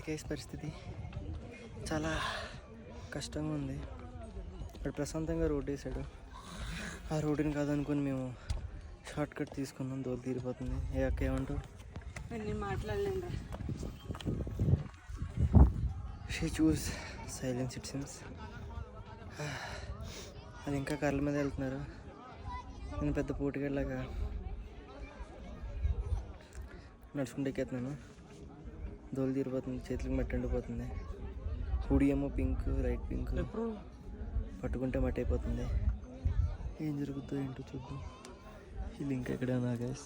Case పరిస్థితి చాలా కష్టంగా ఉంది. ఇక్కడ ప్రశాంతంగా రోడ్డు వేసాడు, ఆ రోడ్డుని కాదనుకుని మేము షార్ట్ కట్ తీసుకున్నాం. దోలు తీరిపోతుంది. ఏ అక్క ఏమంటావు? నేను మాట్లాడలేను. She choose silence it seems. అది ఇంకా కర్ల మీద వెళ్తున్నారు. నేను పెద్ద పోటీగడ్లాగా నడుచుకుంటే ఎక్కేస్తున్నాను. దోలు తీరిపోతుంది, చేతులకు మట్టి ఎండిపోతుంది. హుడీ ఏమో పింక్, లైట్ పింక్, పట్టుకుంటే మట్టి అయిపోతుంది. ఏం జరుగుతుందో ఏంటో చూద్దాం. ఈ లింక్ ఎక్కడైనా గైస్.